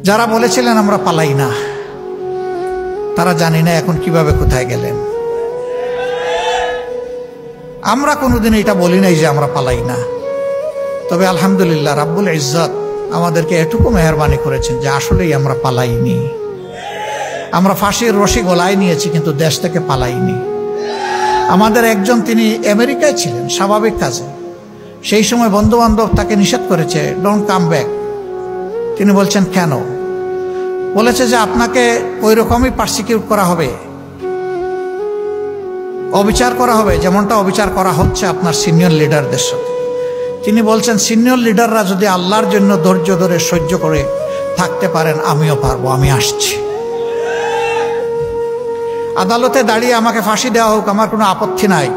যারা বলেছিলেন আমরা পালাই না, তারা জানি না এখন কিভাবে কোথায় গেলেন। আমরা কোনোদিন এটা বলি নাই যে আমরা পালাই না, তবে আলহামদুলিল্লাহ রাব্বুল ইজ্জত আমাদেরকে এটুকু মেহেরবানি করেছেন যে আসলেই আমরা পালাইনি। আমরা ফাঁসির রশি গলায় নিয়েছি, কিন্তু দেশ থেকে পালাইনি। আমাদের একজন, তিনি আমেরিকায় ছিলেন স্বাভাবিক কাজে, সেই সময় বন্ধু বান্ধব তাকে নিষেধ করেছে, ডোন্ট কাম ব্যাক। তিনি বলছেন কেন? বলেছে যে আপনাকে ওই রকমই পারসিকিউট করা হবে, অবিচার করা হবে, যেমনটা অবিচার করা হচ্ছে আপনার সিনিয়র লিডারদের সাথে। তিনি বলছেন সিনিয়র লিডাররা যদি আল্লাহর জন্য ধৈর্য ধরে সহ্য করে থাকতে পারেন, আমিও পারবো, আমি আসছি। আদালতে দাঁড়িয়ে আমাকে ফাঁসি দেওয়া হোক, আমার কোনো আপত্তি নাই।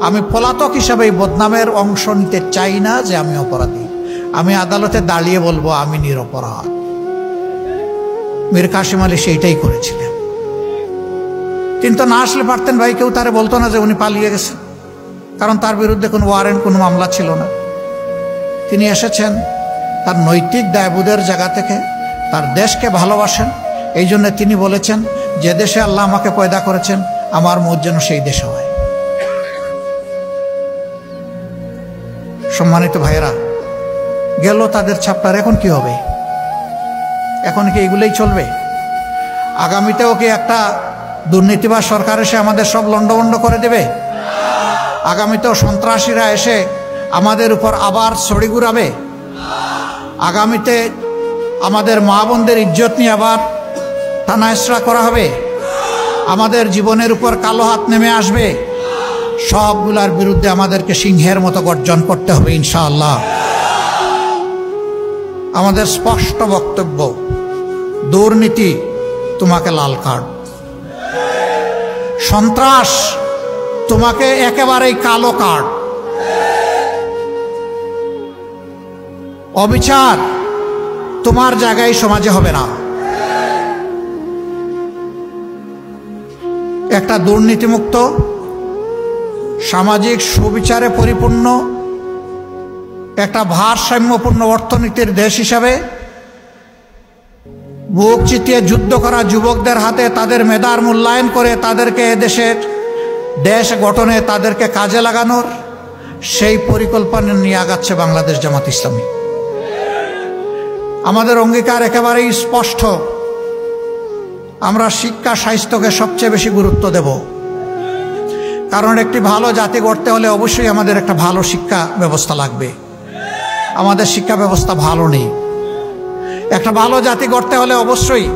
আমি পলাতক হিসাবে এই বদনামের অংশ নিতে চাই না যে আমি অপরাধী। আমি আদালতে দাঁড়িয়ে বলবো আমি নিরপরাধ। মীর কাসেম আলী সেইটাই করেছিলেন। কিন্তু না আসলে পারতেন ভাই, কেউ তারে বলতো না যে উনি পালিয়ে গেছেন, কারণ তার বিরুদ্ধে কোনো ওয়ারেন্ট, কোনো মামলা ছিল না। তিনি এসেছেন তার নৈতিক দায়বোধের জায়গা থেকে, তার দেশকে ভালোবাসেন। এই জন্য তিনি বলেছেন যে দেশে আল্লাহ আমাকে পয়দা করেছেন, আমার মত যেন সেই দেশে হয়। সম্মানিত ভাইয়েরা, গেল তাদের ছাপ্পার, এখন কি হবে? এখন কি এগুলোই চলবে? আগামীতেও কি একটা দুর্নীতিবাজ সরকার এসে আমাদের সব লন্ডভন্ড করে দেবে? আগামীতেও সন্ত্রাসীরা এসে আমাদের উপর আবার ছড়ি ঘুরাবে? আগামীতে আমাদের মা বোনদের ইজ্জত নিয়ে আবার টানাহেঁচড়া করা হবে? আমাদের জীবনের উপর কালো হাত নেমে আসবে? সবগুলার বিরুদ্ধে আমাদেরকে সিংহের মতো গর্জন করতে হবে ইনশাআল্লাহ। আমাদের স্পষ্ট বক্তব্য, দুর্নীতি তোমাকে লাল কার্ড, সন্ত্রাস তোমাকে একেবারেই কালো কার্ড, অবিচার তোমার জায়গায় সমাজে হবে না। একটা দুর্নীতিমুক্ত, সামাজিক সুবিচারে পরিপূর্ণ, একটা ভারসাম্যপূর্ণ অর্থনীতির দেশ হিসাবে বুক চিতিয়ে যুদ্ধ করা যুবকদের হাতে তাদের মেধার মূল্যায়ন করে তাদেরকে এদেশের দেশ গঠনে তাদেরকে কাজে লাগানোর সেই পরিকল্পনা নিয়ে আগাচ্ছে বাংলাদেশ জামাত ইসলামী। আমাদের অঙ্গীকার একেবারেই স্পষ্ট, আমরা শিক্ষা স্বাস্থ্যকে সবচেয়ে বেশি গুরুত্ব দেব। কারণ একটি ভালো জাতি গড়তে হলে অবশ্যই আমাদের একটা ভালো শিক্ষা ব্যবস্থা লাগবে। আমাদের শিক্ষা ব্যবস্থা ভালো নেই। একটা ভালো জাতি গড়তে হলে অবশ্যই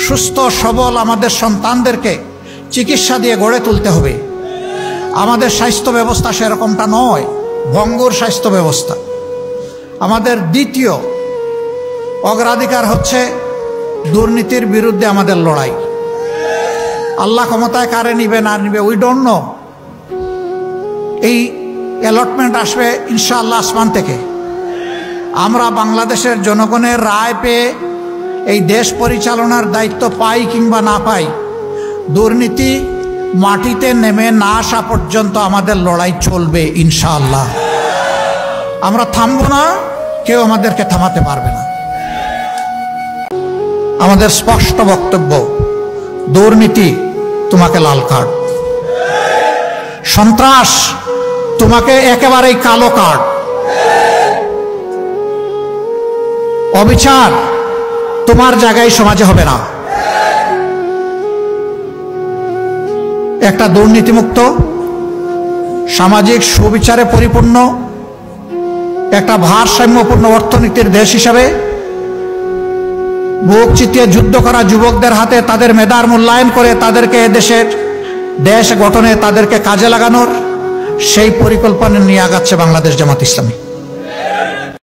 সুস্থ সবল আমাদের সন্তানদেরকে চিকিৎসা দিয়ে গড়ে তুলতে হবে। আমাদের স্বাস্থ্য ব্যবস্থা সেরকমটা নয়, ভঙ্গুর স্বাস্থ্য ব্যবস্থা। আমাদের দ্বিতীয় অগ্রাধিকার হচ্ছে দুর্নীতির বিরুদ্ধে আমাদের লড়াই। আল্লাহ ক্ষমতায় কারে নিবে না নিবে উই ডোন্ট নো। এই অ্যালটমেন্ট আসবে ইনশাআল্লাহ আসমান থেকে। আমরা বাংলাদেশের জনগণের রায় পেয়ে এই দেশ পরিচালনার দায়িত্ব পাই কিংবা না পাই, দুর্নীতি মাটিতে নেমে না আসা পর্যন্ত আমাদের লড়াই চলবে ইনশাআল্লাহ। আমরা থামবো না, কেউ আমাদেরকে থামাতে পারবে না। আমাদের স্পষ্ট বক্তব্য, দুর্নীতি তোমাকে লাল কার্ড, সন্ত্রাস তোমাকে একেবারেই কালো কার্ড, অবিচার তোমার জায়গায় সমাজে হবে না। একটা দুর্নীতিমুক্ত, সামাজিক সুবিচারে পরিপূর্ণ, একটা ভারসাম্যপূর্ণ অর্থনীতির দেশ হিসাবে বুক চিতিয়ে যুদ্ধ করা যুবকদের হাতে তাদের মেধার মূল্যায়ন করে তাদেরকে এদেশের দেশ গঠনে তাদেরকে কাজে লাগানোর সেই পরিকল্পনা নিয়ে আগাচ্ছে বাংলাদেশ জামাত ইসলামী।